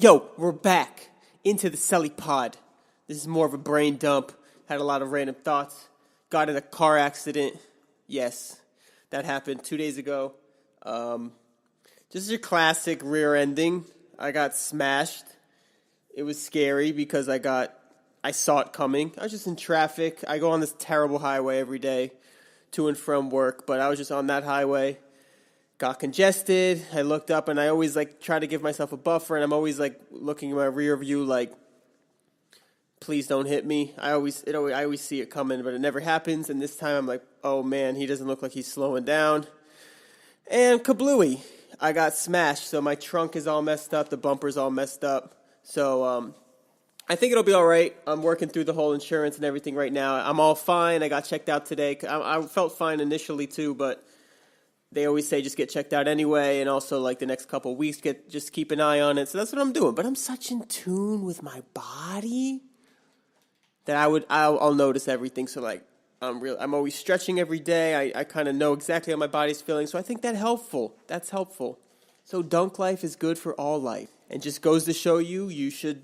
Yo, we're back into the Selly Pod. This is more of a brain dump. Had a lot of random thoughts. Got in a car accident. Yes, that happened 2 days ago. Just your classic rear ending. I got smashed. It was scary because I saw it coming. I was just in traffic. I go on this terrible highway every day to and from work, but I was just on that highway. Got congested. I looked up, and I always try to give myself a buffer, and I'm always looking in my rear view please don't hit me. I always see it coming, but it never happens. And this time I'm like, oh man, he doesn't look like he's slowing down. And kablooey, I got smashed. So my trunk is all messed up. The bumper's all messed up. So I think it'll be all right. I'm working through the whole insurance and everything right now. I'm all fine. I got checked out today. I felt fine initially too, but they always say just get checked out anyway, and also the next couple of weeks, just keep an eye on it. So that's what I'm doing. But I'm such in tune with my body that I'll notice everything. So I'm always stretching every day. I kind of know exactly how my body's feeling. So I think that's helpful. So Dunk Life is good for all life, and just goes to show you should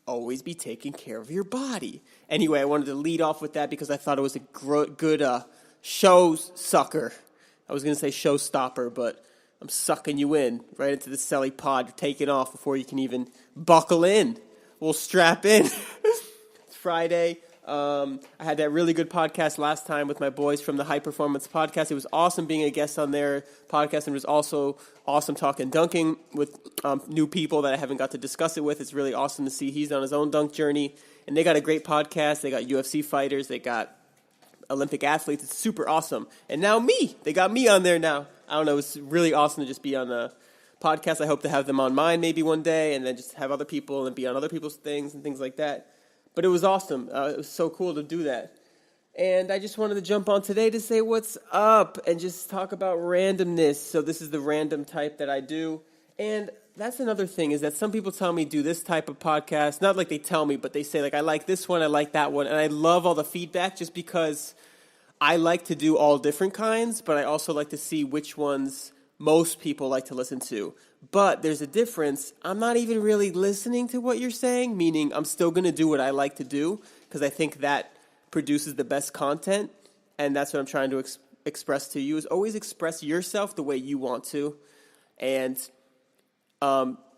always be taking care of your body. Anyway, I wanted to lead off with that because I thought it was a good show sucker. I was going to say showstopper, but I'm sucking you in right into the Selly Pod. You're taking off before you can even buckle in. We'll strap in. It's Friday. I had that really good podcast last time with my boys from the High Performance Podcast. It was awesome being a guest on their podcast, and it was also awesome talking dunking with new people that I haven't got to discuss it with. It's really awesome to see he's on his own dunk journey, and they got a great podcast. They got UFC fighters. They got Olympic athletes. It's super awesome. And now they got me on there now. I don't know. It's really awesome to just be on a podcast. I hope to have them on mine maybe one day, and then just have other people and be on other people's things and things like that. But it was awesome. It was so cool to do that. And I just wanted to jump on today to say what's up and just talk about randomness. So this is the random type that I do. And that's another thing, is that some people tell me do this type of podcast. Not like they tell me, but they say I like this one, I like that one. And I love all the feedback just because I like to do all different kinds, but I also like to see which ones most people like to listen to. But there's a difference. I'm not even really listening to what you're saying, meaning I'm still going to do what I like to do because I think that produces the best content. And that's what I'm trying to express to you, is always express yourself the way you want to. And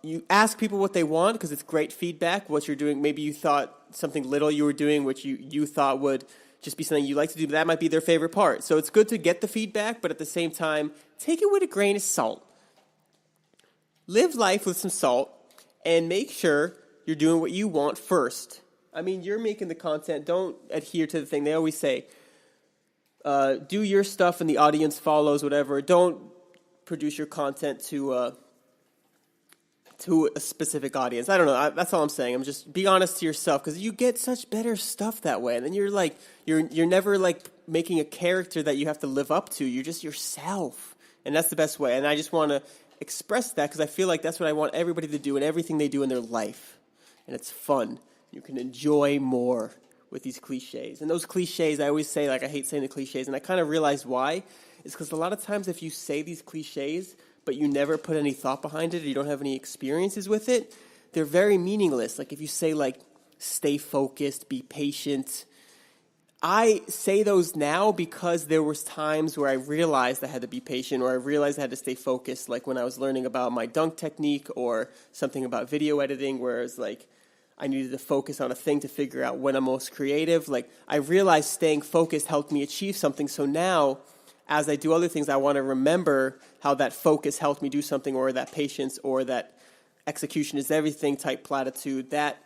you ask people what they want because it's great feedback, what you're doing. Maybe you thought something little you were doing, which you thought would just be something you like to do, but that might be their favorite part. So it's good to get the feedback, but at the same time, take it with a grain of salt. Live life with some salt and make sure you're doing what you want first. I mean, you're making the content. Don't adhere to the thing. They always say, do your stuff and the audience follows, whatever. Don't produce your content to a specific audience. I don't know. That's all I'm saying. I'm just be honest to yourself, because you get such better stuff that way. And then you're never making a character that you have to live up to. You're just yourself. And that's the best way. And I just want to express that because I feel like that's what I want everybody to do in everything they do in their life. And it's fun. You can enjoy more with these cliches. And those cliches, I always say, I hate saying the cliches. And I kind of realized why. It's because a lot of times if you say these cliches, but you never put any thought behind it, or you don't have any experiences with it, they're very meaningless. If you say, stay focused, be patient. I say those now because there was times where I realized I had to be patient, or I realized I had to stay focused, when I was learning about my dunk technique or something about video editing, whereas I needed to focus on a thing to figure out when I'm most creative. I realized staying focused helped me achieve something. So now, as I do other things, I want to remember how that focus helped me do something, or that patience, or that execution is everything type platitude, that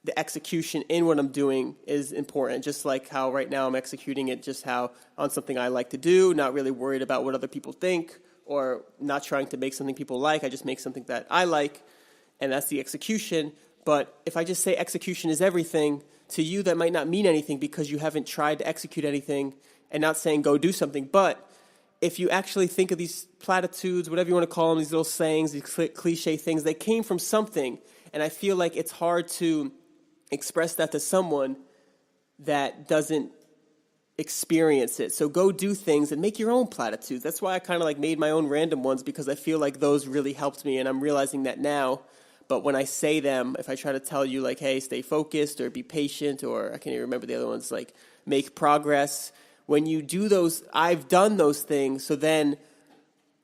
the execution in what I'm doing is important. Just like how right now I'm executing it just how on something I like to do, not really worried about what other people think, or not trying to make something people like. I just make something that I like, and that's the execution. But if I just say execution is everything, to you that might not mean anything because you haven't tried to execute anything. And not saying go do something, but if you actually think of these platitudes, whatever you want to call them, these little sayings, these cliche things, they came from something. And I feel like it's hard to express that to someone that doesn't experience it. So go do things and make your own platitudes. That's why I kind of made my own random ones, because I feel like those really helped me. And I'm realizing that now But when I say them, if I try to tell you like, hey, stay focused or be patient, or I can't even remember the other ones, like make progress. When you do those, I've done those things. So then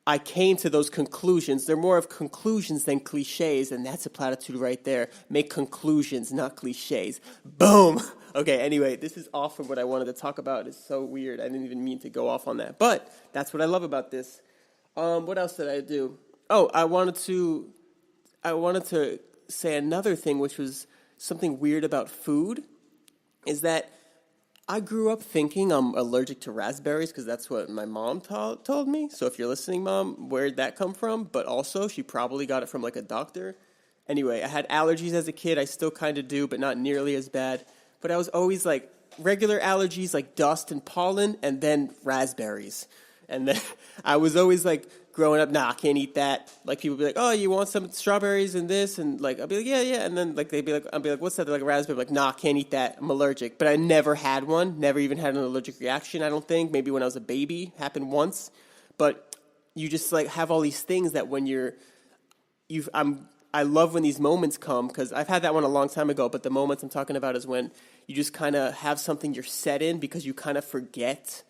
I came to those conclusions. They're more of conclusions than cliches, and that's a platitude right there. Make conclusions, not cliches. Boom. Okay, anyway, this is off of what I wanted to talk about. It's so weird. I didn't even mean to go off on that. But that's what I love about this. What else did I do? Oh, I wanted to say another thing, which was something weird about food, is that I grew up thinking I'm allergic to raspberries because that's what my mom told me. So if you're listening, Mom, where'd that come from? But also, she probably got it from like a doctor. Anyway, I had allergies as a kid. I still kind of do, but not nearly as bad. But I was always like regular allergies like dust and pollen, and then raspberries. And then I was always like growing up, nah, I can't eat that. Like people would be like, oh, you want some strawberries and this? And like, I'd be like, yeah, yeah. And then like they'd be like, I'd be like, what's that? They're like a raspberry. I'm like, nah, can't eat that. I'm allergic. But I never had one. Never even had an allergic reaction, I don't think. Maybe when I was a baby, happened once. But you just like have all these things that when I love when these moments come because I've had that one a long time ago, but the moments I'm talking about is when you just kind of have something you're set in because you kind of forget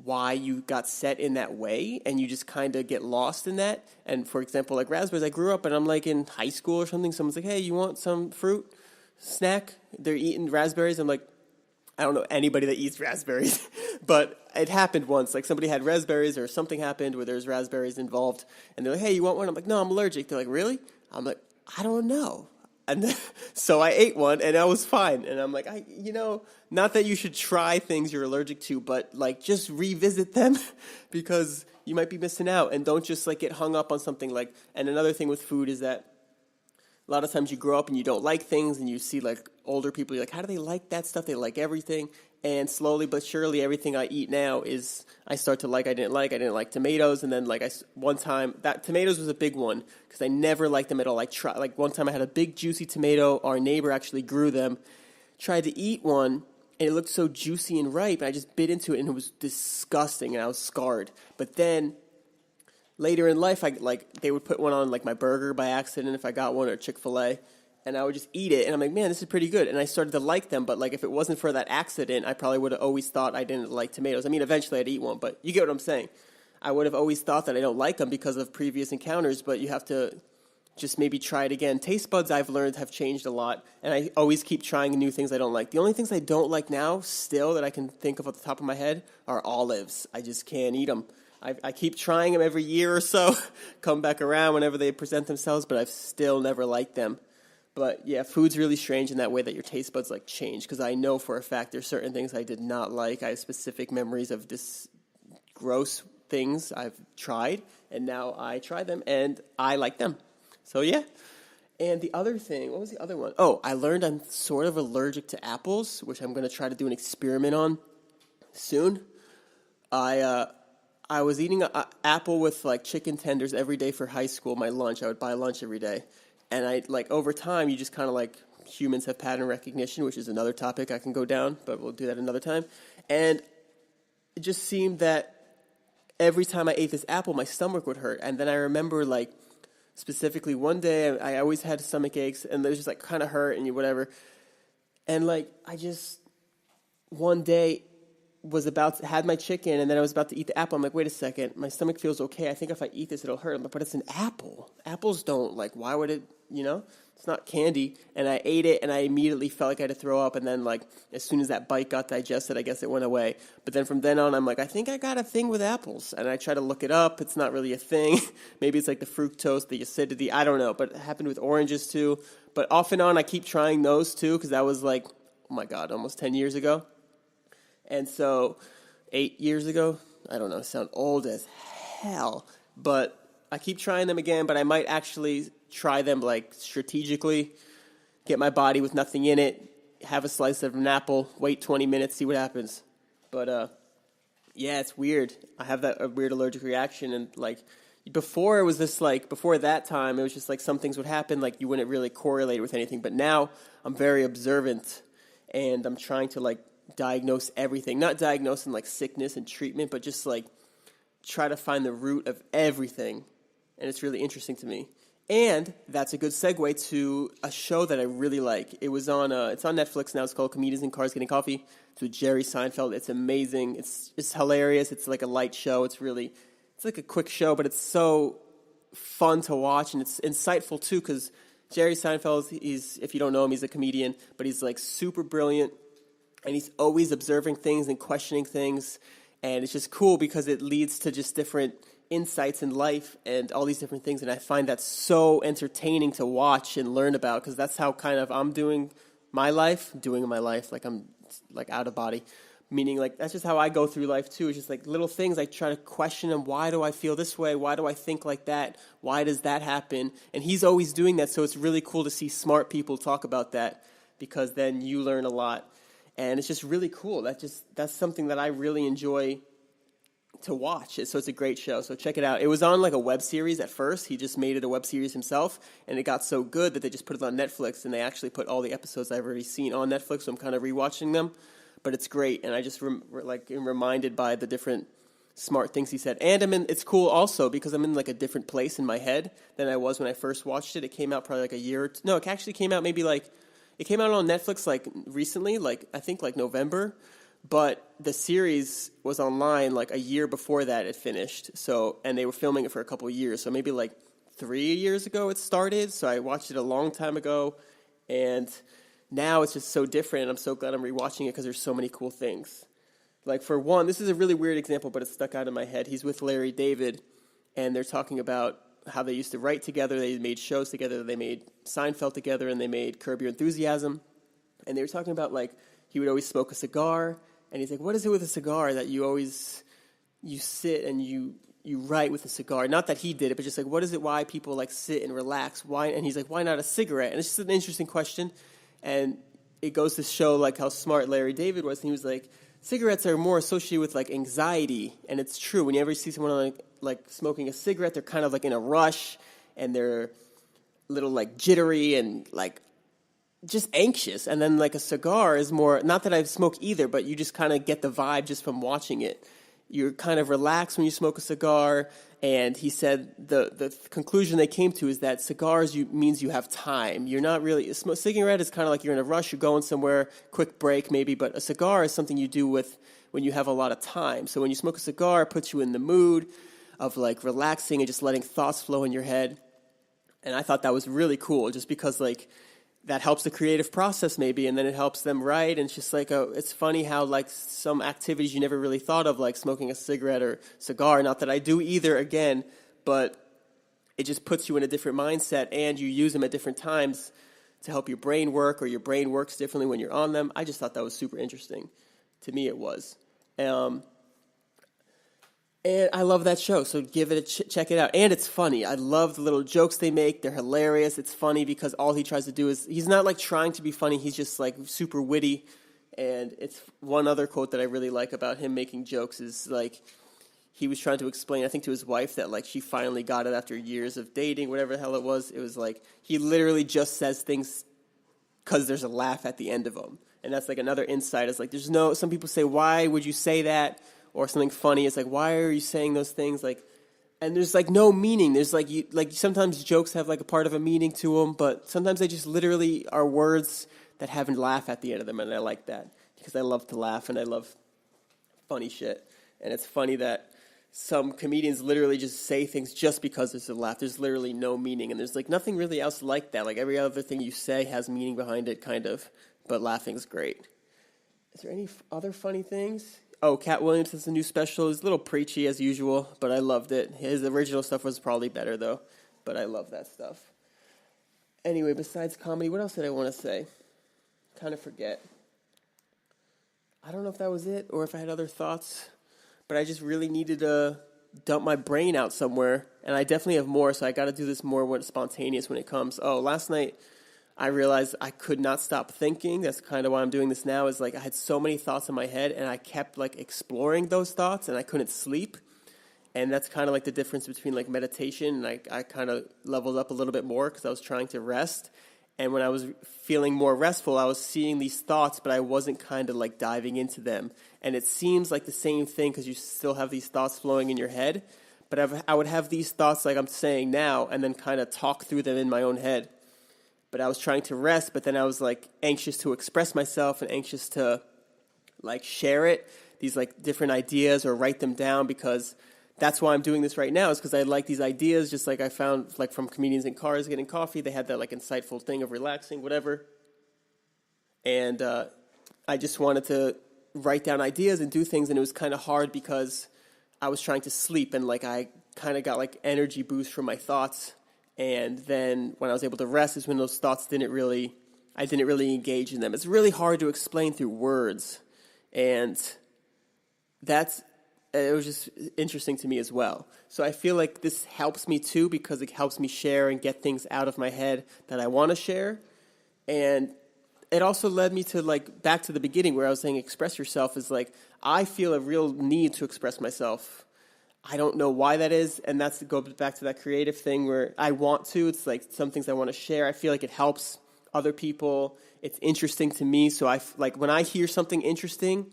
why you got set in that way and you just kind of get lost in that. And for example, like raspberries, I grew up and I'm like in high school or something. Someone's like, hey, you want some fruit snack? They're eating raspberries. I'm like, I don't know anybody that eats raspberries, but it happened once. Like somebody had raspberries or something happened where there's raspberries involved and they're like, hey, you want one? I'm like, no, I'm allergic. They're like, really? I'm like, I don't know. And then, so I ate one and I was fine. And I'm like, not that you should try things you're allergic to, but like just revisit them because you might be missing out and don't just like get hung up on something like, and another thing with food is that a lot of times you grow up and you don't like things and you see like older people, you're like, how do they like that stuff? They like everything. And slowly but surely everything I eat now is I start to like. I didn't like tomatoes. And then like one time that tomatoes was a big one because I never liked them at all. Like one time I had a big juicy tomato. Our neighbor actually grew them. Tried to eat one and it looked so juicy and ripe. And I just bit into it and it was disgusting and I was scarred. But then later in life, they would put one on like my burger by accident if I got one or Chick-fil-A. And I would just eat it, and I'm like, man, this is pretty good. And I started to like them, but like if it wasn't for that accident, I probably would have always thought I didn't like tomatoes. I mean, eventually I'd eat one, but you get what I'm saying. I would have always thought that I don't like them because of previous encounters, but you have to just maybe try it again. Taste buds, I've learned, have changed a lot, and I always keep trying new things I don't like. The only things I don't like now, still, that I can think of off the top of my head, are olives. I just can't eat them. I keep trying them every year or so, come back around whenever they present themselves, but I've still never liked them. But yeah, food's really strange in that way that your taste buds like change because I know for a fact there's certain things I did not like. I have specific memories of this gross things I've tried, and now I try them and I like them. So yeah. And the other thing, what was the other one? Oh, I learned I'm sort of allergic to apples, which I'm going to try to do an experiment on soon. I was eating an apple with like chicken tenders every day for high school, my lunch. I would buy lunch every day. And I like over time, you just kind of like humans have pattern recognition, which is another topic I can go down, but we'll do that another time. And it just seemed that every time I ate this apple, my stomach would hurt. And then I remember like specifically one day, I always had stomach aches and they was just like kind of hurt and whatever. And like I just one day had my chicken and then I was about to eat the apple. I'm like, wait a second, my stomach feels okay. I think if I eat this, it'll hurt. But it's an apple. Apples don't, like, why would it, It's not candy. And I ate it and I immediately felt like I had to throw up. And then, like, as soon as that bite got digested, I guess it went away. But then from then on, I'm like, I think I got a thing with apples. And I try to look it up. It's not really a thing. Maybe it's like the fructose, the acidity. I don't know. But it happened with oranges too. But off and on, I keep trying those too because that was like, oh my God, almost 10 years ago. And so 8 years ago, I don't know, sound old as hell, but I keep trying them again, but I might actually try them like strategically, get my body with nothing in it, have a slice of an apple, wait 20 minutes, see what happens. But yeah, it's weird. I have a weird allergic reaction and like before it was this like, before that time, it was just like some things would happen, like you wouldn't really correlate with anything, but now I'm very observant and I'm trying to like diagnose everything, not diagnosing like sickness and treatment, but just like try to find the root of everything. And it's really interesting to me. And that's a good segue to a show that I really like. It's on Netflix now. It's called Comedians in Cars Getting Coffee. It's with Jerry Seinfeld. It's amazing. It's hilarious. It's like a light show. It's like a quick show, but it's so fun to watch, and it's insightful too, because Jerry Seinfeld, if you don't know him, he's a comedian, but he's like super brilliant, and he's always observing things and questioning things, and it's just cool because it leads to just different insights in life and all these different things, and I find that so entertaining to watch and learn about, because that's how kind of I'm doing my life, like I'm like out of body, meaning like that's just how I go through life too. It's just like little things I try to question them. Why do I feel this way? Why do I think like that? Why does that happen? And he's always doing that, so it's really cool to see smart people talk about that, because then you learn a lot, and it's just really cool. That's something that I really enjoy to watch. So it's a great show. So check it out. It was on like a web series at first. He just made it a web series himself, and it got so good that they just put it on Netflix, and they actually put all the episodes I've already seen on Netflix, so I'm kind of rewatching them. But it's great, and I just am reminded by the different smart things he said. And it's cool also because I'm in like a different place in my head than I was when I first watched it. It came out probably like a year or two. No, it actually came out it came out on Netflix like recently, like I think like November. But the series was online like a year before that it finished. So, and they were filming it for a couple of years. So maybe like 3 years ago it started. So I watched it a long time ago, and now it's just so different. And I'm so glad I'm rewatching it because there's so many cool things. Like for one, this is a really weird example, but it stuck out in my head. He's with Larry David, and they're talking about how they used to write together. They made shows together. They made Seinfeld together, and they made Curb Your Enthusiasm. And they were talking about like he would always smoke a cigar. And he's like, what is it with a cigar that you sit and you write with a cigar? Not that he did it, but just like, what is it, why people like sit and relax? Why? And he's like, why not a cigarette? And it's just an interesting question. And it goes to show like how smart Larry David was. And he was like, cigarettes are more associated with like anxiety. And it's true. Whenever you see someone like smoking a cigarette, they're kind of like in a rush, and they're a little like jittery and like just anxious. And then like a cigar is more, not that I smoke either, but you just kind of get the vibe just from watching it. You're kind of relaxed when you smoke a cigar. And he said the conclusion they came to is that cigars means you have time. You're not really, a cigarette is kind of like you're in a rush, you're going somewhere, quick break maybe, but a cigar is something you do when you have a lot of time. So when you smoke a cigar, it puts you in the mood of like relaxing and just letting thoughts flow in your head. And I thought that was really cool, just because like that helps the creative process maybe, and then it helps them write. And it's just like, it's funny how like some activities you never really thought of, like smoking a cigarette or cigar, not that I do either again, but it just puts you in a different mindset, and you use them at different times to help your brain work, or your brain works differently when you're on them. I just thought that was super interesting. To me it was. And I love that show, so give it check it out. And it's funny. I love the little jokes they make. They're hilarious. It's funny because all he tries to do is, he's not like trying to be funny. He's just like super witty. And it's one other quote that I really like about him making jokes is like, he was trying to explain, I think to his wife, that like she finally got it after years of dating, whatever the hell it was. It was like, he literally just says things because there's a laugh at the end of them. And that's like another insight. It's like, some people say, why would you say that? Or something funny. It's like, why are you saying those things? Like, and there's like no meaning. There's like, sometimes jokes have like a part of a meaning to them, but sometimes they just literally are words that have a laugh at the end of them. And I like that because I love to laugh and I love funny shit. And it's funny that some comedians literally just say things just because there's a laugh. There's literally no meaning. And there's like nothing really else like that. Like every other thing you say has meaning behind it, kind of, but laughing's great. Is there any other funny things? Oh, Cat Williams has a new special. It's a little preachy as usual, but I loved it. His original stuff was probably better, though, but I love that stuff. Anyway, besides comedy, what else did I want to say? Kind of forget. I don't know if that was it or if I had other thoughts, but I just really needed to dump my brain out somewhere, and I definitely have more, so I got to do this more when it's spontaneous when it comes. Oh, last night I realized I could not stop thinking. That's kind of why I'm doing this now, is like I had so many thoughts in my head, and I kept like exploring those thoughts, and I couldn't sleep. And that's kind of like the difference between like meditation, and I kind of leveled up a little bit more because I was trying to rest. And when I was feeling more restful, I was seeing these thoughts, but I wasn't kind of like diving into them. And it seems like the same thing because you still have these thoughts flowing in your head, But I would have these thoughts like I'm saying now and then kind of talk through them in my own head. But I was trying to rest, but then I was like anxious to express myself and anxious to like share it, these like different ideas or write them down, because that's why I'm doing this right now, is because I like these ideas, just like I found like from comedians in cars getting coffee. They had that like insightful thing of relaxing, whatever. And I just wanted to write down ideas and do things, and it was kind of hard because I was trying to sleep, and like I kind of got like energy boost from my thoughts. And then when I was able to rest is when those thoughts I didn't really engage in them. It's really hard to explain through words. And it was just interesting to me as well. So I feel like this helps me too, because it helps me share and get things out of my head that I want to share. And it also led me to like back to the beginning where I was saying express yourself, is like I feel a real need to express myself. I don't know why that is, and that's to go back to that creative thing where I want to. It's like some things I want to share. I feel like it helps other people. It's interesting to me, so I like when I hear something interesting,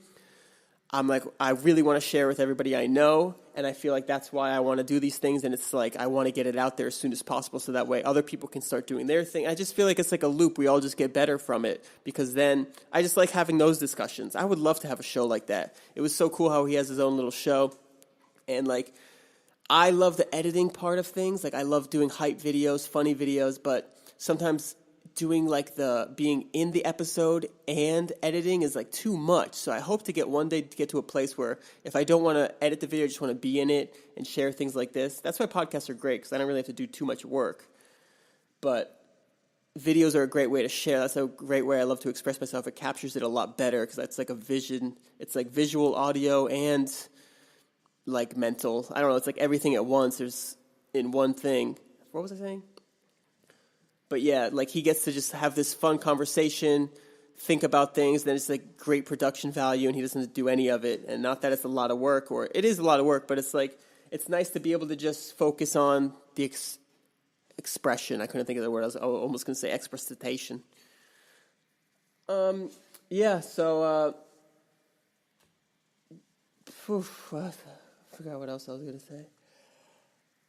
I'm like, I really want to share with everybody I know, and I feel like that's why I want to do these things, and it's like I want to get it out there as soon as possible so that way other people can start doing their thing. I just feel like it's like a loop. We all just get better from it, because then I just like having those discussions. I would love to have a show like that. It was so cool how he has his own little show, and like I love the editing part of things. Like I love doing hype videos, funny videos, but sometimes doing like the being in the episode and editing is like too much. So I hope to get one day to get to a place where if I don't want to edit the video, I just want to be in it and share things like this. That's why podcasts are great, because I don't really have to do too much work. But videos are a great way to share. That's a great way I love to express myself. It captures it a lot better because that's like a vision. It's like visual, audio, and like mental. I don't know. It's like everything at once. There's in one thing. What was I saying? But yeah, like he gets to just have this fun conversation, think about things, then it's like great production value, and he doesn't do any of it. And not that it's a lot of work, or it is a lot of work, but it's like it's nice to be able to just focus on the expression. I couldn't think of the word. I was almost going to say expressitation. Yeah, so I forgot what else I was going to say.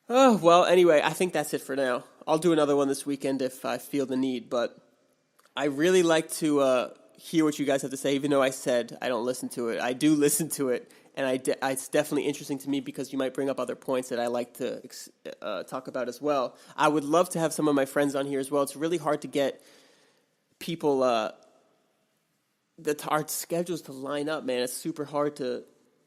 Oh, well, anyway, I think that's it for now. I'll do another one this weekend if I feel the need, but I really like to hear what you guys have to say, even though I said I don't listen to it. I do listen to it, and it's definitely interesting to me because you might bring up other points that I like to talk about as well. I would love to have some of my friends on here as well. It's really hard to get people, our schedules to line up, man. It's super hard to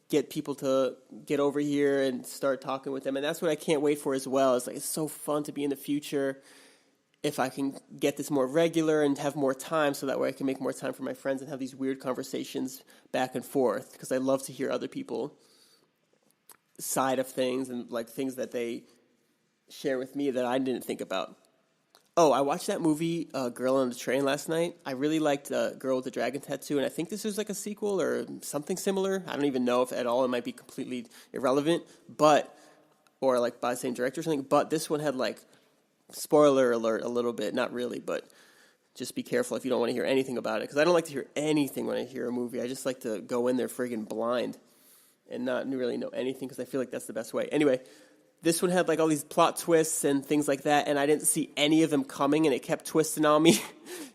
get people to get over here and start talking with them. And that's what I can't wait for as well. It's like, it's so fun to be in the future if I can get this more regular and have more time, so that way I can make more time for my friends and have these weird conversations back and forth, because I love to hear other people's side of things and like things that they share with me that I didn't think about. Oh, I watched that movie, Girl on the Train, last night. I really liked Girl with the Dragon Tattoo, and I think this was like a sequel or something similar. I don't even know if at all. It might be completely irrelevant, or like by the same director or something. But this one had like, spoiler alert a little bit, not really, but just be careful if you don't want to hear anything about it, because I don't like to hear anything when I hear a movie. I just like to go in there friggin' blind and not really know anything, because I feel like that's the best way. Anyway, this one had like all these plot twists and things like that, and I didn't see any of them coming, and it kept twisting on me,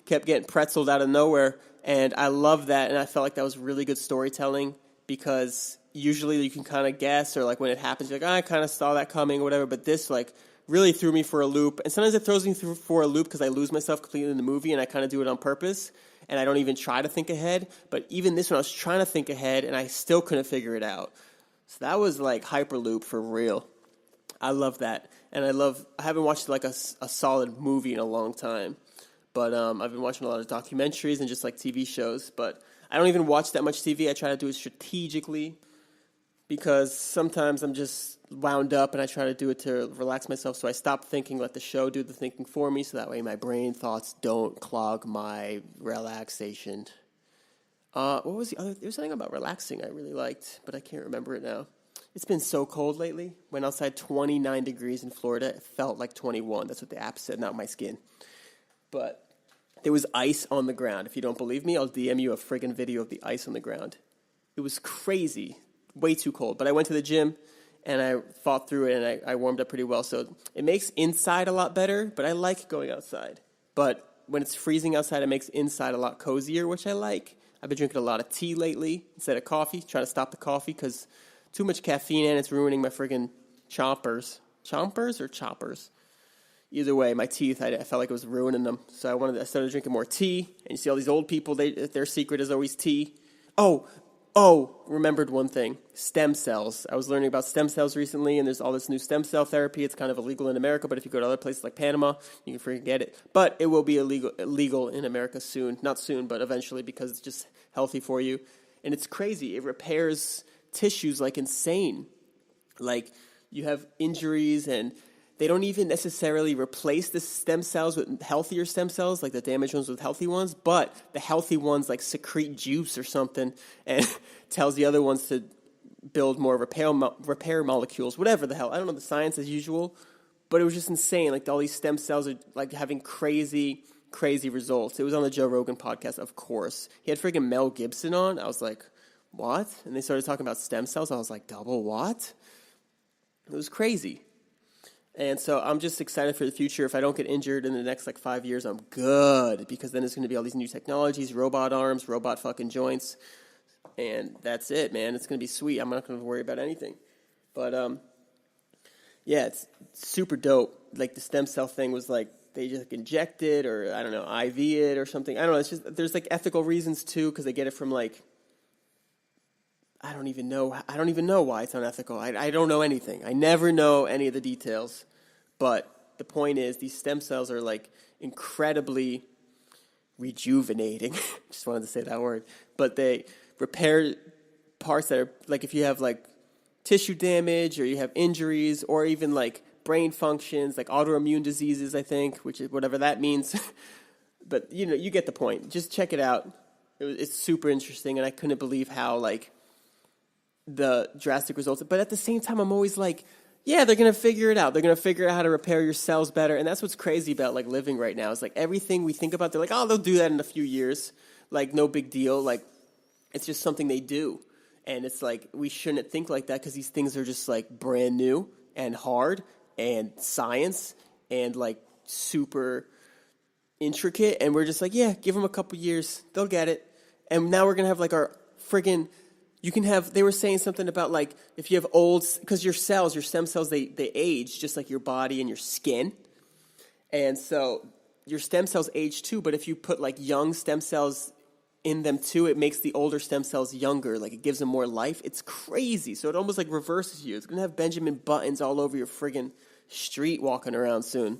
kept getting pretzeled out of nowhere, and I love that, and I felt like that was really good storytelling, because usually you can kind of guess, or like when it happens, you're like, I kind of saw that coming or whatever, but this like really threw me for a loop, and sometimes it throws me for a loop because I lose myself completely in the movie, and I kind of do it on purpose, and I don't even try to think ahead, but even this one, I was trying to think ahead, and I still couldn't figure it out. So that was like Hyperloop for real. I love that, and I haven't watched like a solid movie in a long time, but I've been watching a lot of documentaries and just like TV shows, but I don't even watch that much TV. I try to do it strategically, because sometimes I'm just wound up and I try to do it to relax myself, so I stop thinking, let the show do the thinking for me, so that way my brain thoughts don't clog my relaxation. What was the other? There was something about relaxing I really liked, but I can't remember it now. It's been so cold lately. Went outside 29 degrees in Florida. It felt like 21. That's what the app said, not my skin. But there was ice on the ground. If you don't believe me, I'll DM you a friggin' video of the ice on the ground. It was crazy. Way too cold. But I went to the gym, and I fought through it, and I warmed up pretty well. So it makes inside a lot better, but I like going outside. But when it's freezing outside, it makes inside a lot cozier, which I like. I've been drinking a lot of tea lately instead of coffee, trying to stop the coffee because too much caffeine and it's ruining my friggin' chompers. Chompers or choppers? Either way, my teeth, I felt like it was ruining them. So I started drinking more tea. And you see all these old people, their secret is always tea. Remembered one thing. Stem cells. I was learning about stem cells recently, and there's all this new stem cell therapy. It's kind of illegal in America, but if you go to other places like Panama, you can forget it. But it will be illegal in America soon. Not soon, but eventually, because it's just healthy for you. And it's crazy. It repairs tissues like insane. Like, you have injuries, and they don't even necessarily replace the stem cells with healthier stem cells, like the damaged ones with healthy ones, but the healthy ones like secrete juice or something and tells the other ones to build more repair molecules, whatever the hell. I don't know the science as usual, but it was just insane. Like all these stem cells are like having crazy results. It was on the Joe Rogan podcast, of course. He had freaking Mel Gibson on. I was like, what? And they started talking about stem cells. I was like, double what? It was crazy. And so I'm just excited for the future. If I don't get injured in the next 5 years, I'm good, because then there's going to be all these new technologies, robot arms, robot fucking joints, and that's it, man. It's going to be sweet. I'm not going to worry about anything. But yeah, it's super dope. Like the stem cell thing was like they just inject it, or I don't know, IV it or something. I don't know. It's just there's ethical reasons too, because they get it from I don't even know why it's unethical. I don't know anything. I never know any of the details. But the point is, these stem cells are incredibly rejuvenating. Just wanted to say that word. But they repair parts that are if you have tissue damage, or you have injuries, or even brain functions, autoimmune diseases, I think, which is whatever that means. But you get the point. Just check it out. It's super interesting, and I couldn't believe how the drastic results. But at the same time, I'm always yeah, they're going to figure it out. They're going to figure out how to repair your cells better. And that's what's crazy about living right now. Is everything we think about, they're they'll do that in a few years. No big deal. It's just something they do. And it's we shouldn't think like that, because these things are just brand new and hard and science and super intricate. And we're just yeah, give them a couple years. They'll get it. And now we're going to have our friggin', you can have, they were saying something about if you have old, because your stem cells, they age just like your body and your skin. And so your stem cells age too, but if you put young stem cells in them too, it makes the older stem cells younger. It gives them more life. It's crazy. So it almost reverses you. It's going to have Benjamin Buttons all over your friggin' street walking around soon.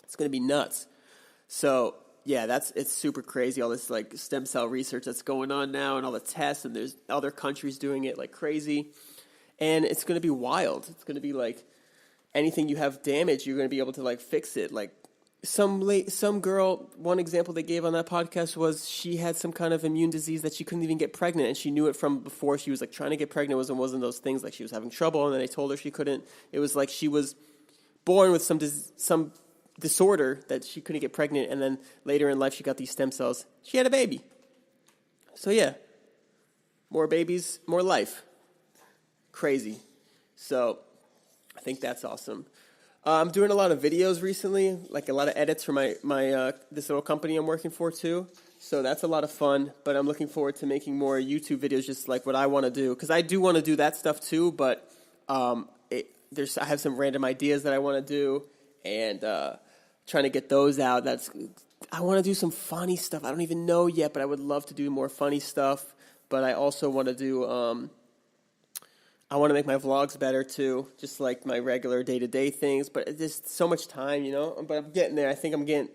It's going to be nuts. So yeah, it's super crazy, all this stem cell research that's going on now, and all the tests, and there's other countries doing it crazy. And it's going to be wild. It's going to be anything you have damaged, you're going to be able to fix it. Some girl, one example they gave on that podcast was she had some kind of immune disease that she couldn't even get pregnant, and she knew it from before. She was trying to get pregnant. It wasn't those things she was having trouble, and then they told her she couldn't. It was she was born with some disorder that she couldn't get pregnant, and then later in life she got these stem cells. She had a baby. So yeah, more babies, more life. Crazy. So I think that's awesome. I'm doing a lot of videos recently, a lot of edits for my this little company I'm working for too. So that's a lot of fun, but I'm looking forward to making more YouTube videos, just what I want to do, because I do want to do that stuff too, but I have some random ideas that I want to do, and trying to get those out. I want to do some funny stuff. I don't even know yet, but I would love to do more funny stuff. But I also want to do, I want to make my vlogs better too, just my regular day-to-day things. But it's just so much time, But I'm getting there. I think I'm getting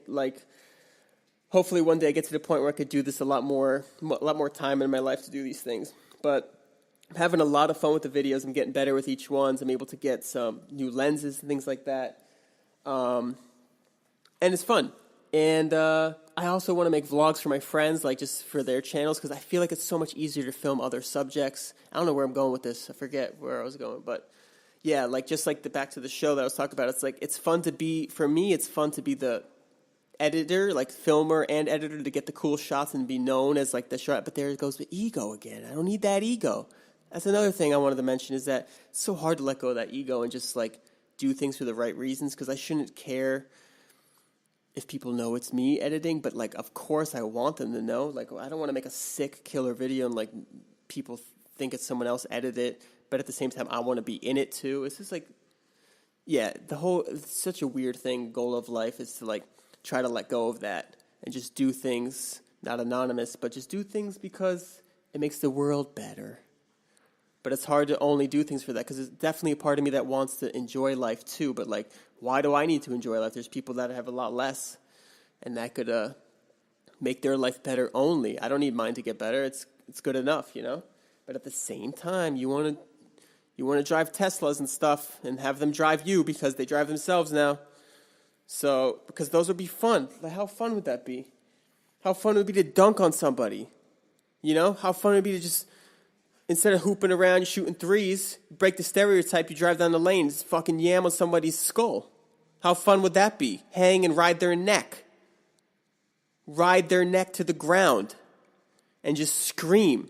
hopefully one day I get to the point where I could do this a lot more time in my life to do these things. But I'm having a lot of fun with the videos. I'm getting better with each one. I'm able to get some new lenses and things like that. And it's fun. And I also want to make vlogs for my friends, just for their channels, because I feel it's so much easier to film other subjects. I don't know where I'm going with this. I forget where I was going. But yeah, just back to the show that I was talking about, it's fun to be, for me, it's fun to be the editor, filmer and editor, to get the cool shots and be known as the shot. But there goes the ego again. I don't need that ego. that's another thing I wanted to mention is that it's so hard to let go of that ego and just like do things for the right reasons, because I shouldn't care if people know it's me editing, but like, of course I want them to know. Like, I don't want to make a sick killer video and like people think it's someone else edited it, but at the same time I want to be in it too. It's just like, yeah, it's such a weird thing. Goal of life is to like try to let go of that and just do things, not anonymous, but just do things because it makes the world better. But it's hard to only do things for that, because there's definitely a part of me that wants to enjoy life too. But like, why do I need to enjoy life? There's people that have a lot less, and that could make their life better only. I don't need mine to get better. It's good enough, you know? But at the same time, you want to drive Teslas and stuff and have them drive you because they drive themselves now. So, because those would be fun. Like, how fun would that be? How fun would it be to dunk on somebody? You know? How fun would it be to just, instead of hooping around, shooting threes, break the stereotype, you drive down the lane, just fucking yam on somebody's skull. How fun would that be? Hang and ride their neck. Ride their neck to the ground. And just scream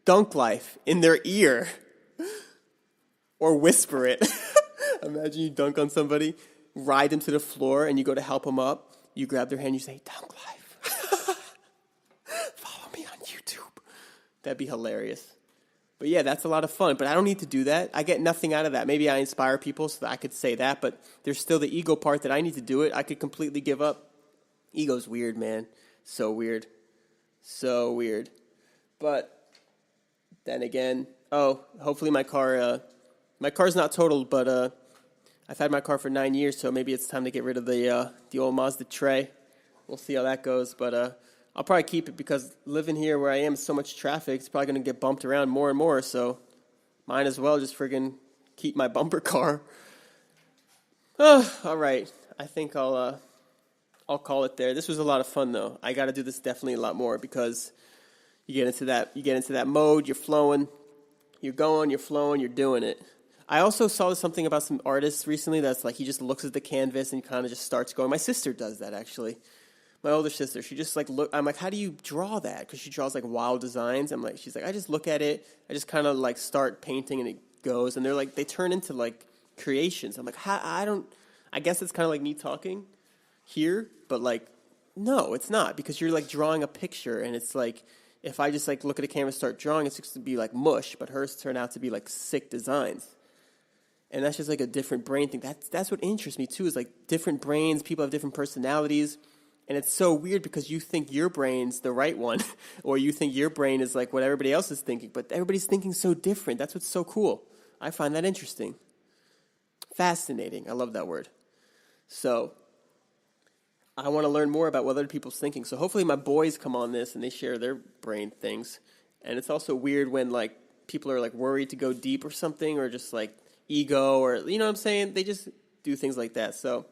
dunk life in their ear. Or whisper it. Imagine you dunk on somebody, ride them to the floor, and you go to help them up. You grab their hand, you say, dunk life. Follow me on YouTube. That'd be hilarious. But yeah, that's a lot of fun. But I don't need to do that. I get nothing out of that. Maybe I inspire people so that I could say that. But there's still the ego part that I need to do it. I could completely give up. Ego's weird, man. So weird. So weird. But then again, hopefully my car's not totaled, but I've had my car for 9 years, so maybe it's time to get rid of the old Mazda Tre. We'll see how that goes. But I'll probably keep it because living here where I am, so much traffic, it's probably going to get bumped around more and more. So might as well just friggin' keep my bumper car. All right. I think I'll call it there. This was a lot of fun, though. I got to do this definitely a lot more because you get into that mode. You're flowing. You're going. You're flowing. You're doing it. I also saw something about some artists recently that's like he just looks at the canvas and kind of just starts going. My sister does that, actually. My older sister, she just like look. I'm like, how do you draw that? Because she draws like wild designs. She's like, I just look at it. I just kind of like start painting and it goes. And they're like, they turn into like creations. I'm like, I guess it's kind of like me talking here, but like, no, it's not, because you're like drawing a picture, and it's like, if I just like look at a canvas, start drawing, it's just to be like mush, but hers turn out to be like sick designs. And that's just like a different brain thing. That's what interests me too, is like different brains. People have different personalities. And it's so weird because you think your brain's the right one, or you think your brain is like what everybody else is thinking, but everybody's thinking so different. That's what's so cool. I find that interesting. Fascinating. I love that word. So I want to learn more about what other people's thinking. So hopefully my boys come on this and they share their brain things. And it's also weird when like people are like worried to go deep or something, or just like ego, or you know what I'm saying? They just do things like that. So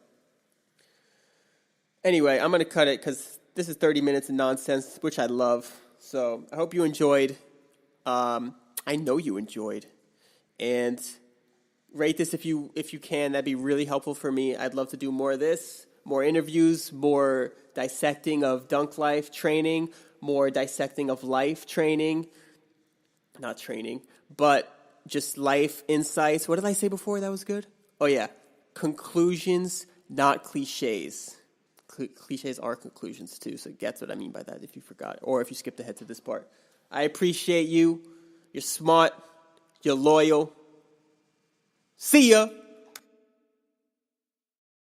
anyway, I'm going to cut it because this is 30 minutes of nonsense, which I love. So I hope you enjoyed. I know you enjoyed. And rate this if you can. That'd be really helpful for me. I'd love to do more of this, more interviews, more dissecting of dunk life training, more dissecting of life training. Not training, but just life insights. What did I say before that was good? Oh, yeah. Conclusions, not cliches. Cliches are conclusions, too, so that's what I mean by that if you forgot, or if you skipped ahead to this part. I appreciate you. You're smart. You're loyal. See ya.